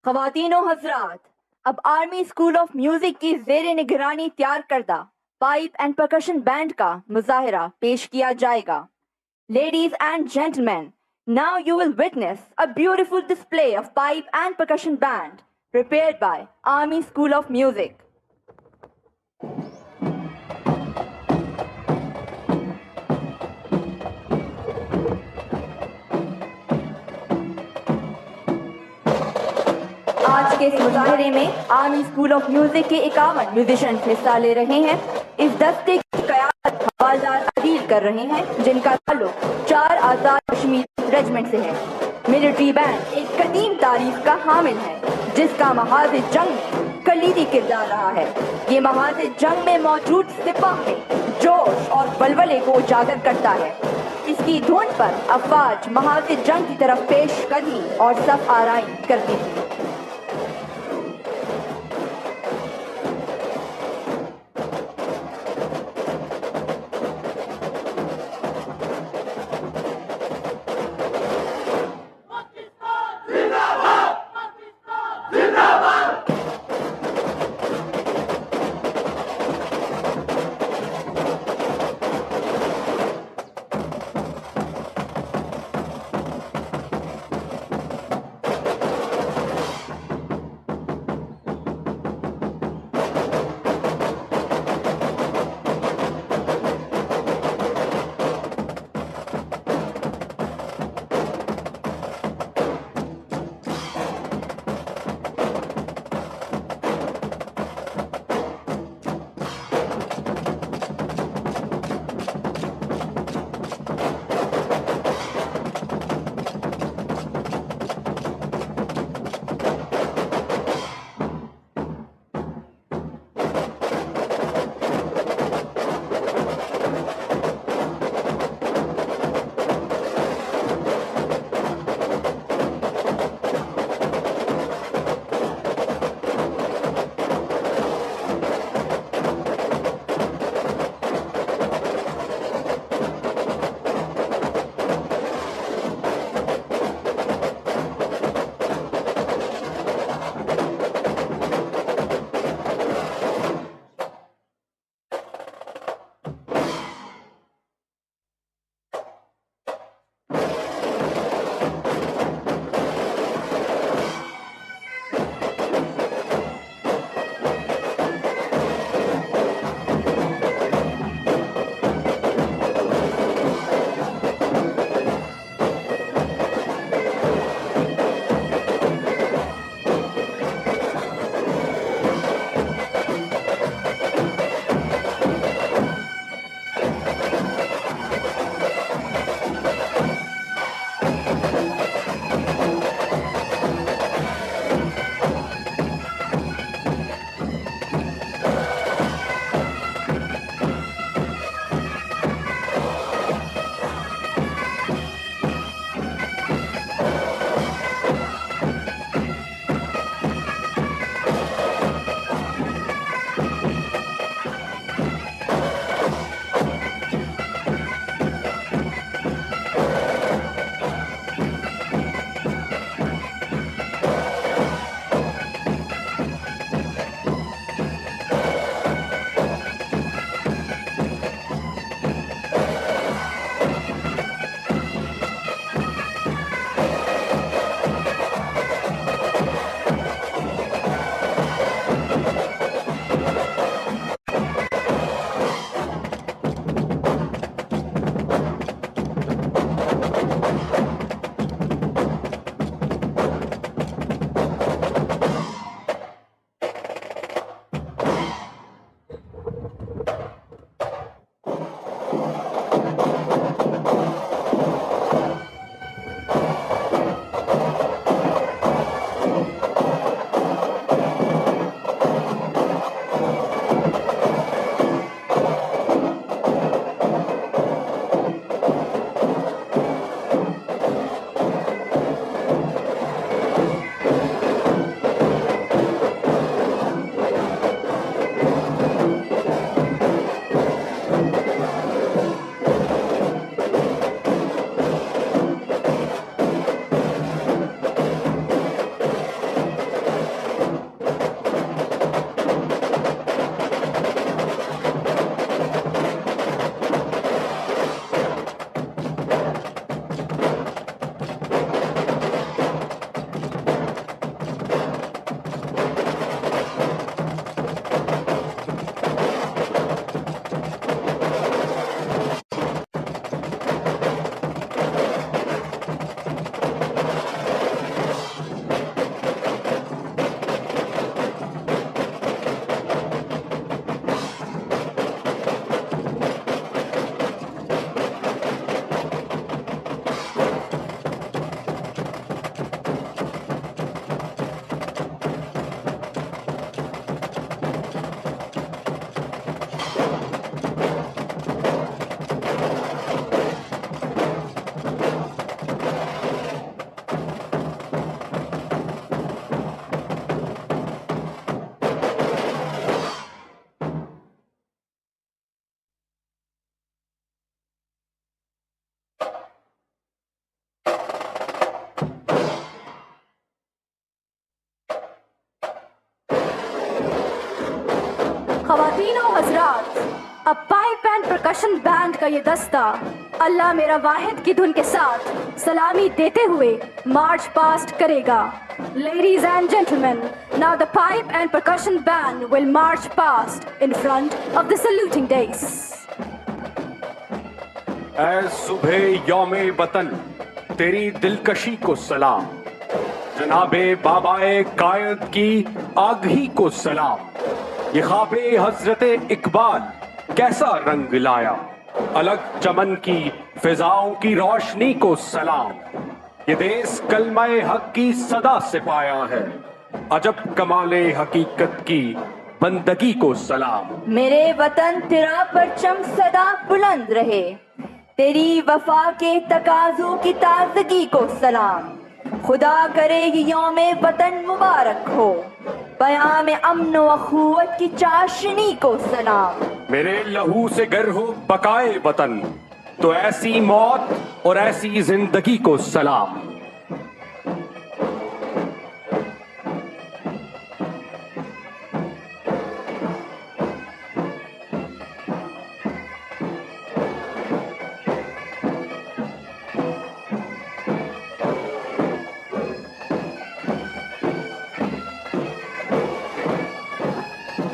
ख़वातीन व हज़रात, अब आर्मी स्कूल ऑफ म्यूजिक की ज़ेरे निगरानी तैयार करदा पाइप एंड परकशन बैंड का मुजाहिरा पेश किया जाएगा। Ladies and gentlemen, now you will witness a beautiful display of pipe and percussion band prepared by Army School of Music. आज के इस मुजाहिरे में आर्मी स्कूल ऑफ म्यूजिक के 51 म्यूजिशियन हिस्सा ले रहे हैं। इस दस्ते की क़यादत हवालदार अदील कर रहे हैं, जिनका ताल्लुक 4 आज़ाद कश्मीर रेजिमेंट से है। मिलिट्री बैंड एक कदीम तारीख का हामिल है, जिसका महाज जंग में कलीदी किरदार रहा है। ये महाज जंग में मौजूद सिपाह में जोश और बलबले को उजागर करता है। इसकी धुन पर अफवाज महाज जंग की तरफ पेश कदमी और सफ आराई करती थी। ख़वातीन और हज़रात, अब पाइप एंड परकशन बैंड का ये दस्ता अल्लाह मेरा वाहिद की धुन के साथ सलामी देते हुए मार्च पास्ट करेगा। Ladies and gentlemen, now the pipe and percussion band will march past in front of the saluting dais. ऐ सुबह यौमे वतन तेरी दिलकशी को सलाम, जनाबे बाबाए कायद की आगही को सलाम। ये ख्वाबे हजरते इकबाल कैसा रंग लाया, अलग चमन की फिजाओं की रोशनी को सलाम। ये देश कलमाए हक की सदा से पाया है, अजब कमाले हकीकत की बंदगी को सलाम। मेरे वतन तेरा परचम सदा बुलंद रहे, तेरी वफा के तकाजों की ताजगी को सलाम। खुदा करे ये यौमे वतन मुबारक हो, बयां में अमन व अखुवत की चाशनी को सलाम। मेरे लहू से गर हो बकाए वतन, तो ऐसी मौत और ऐसी जिंदगी को सलाम।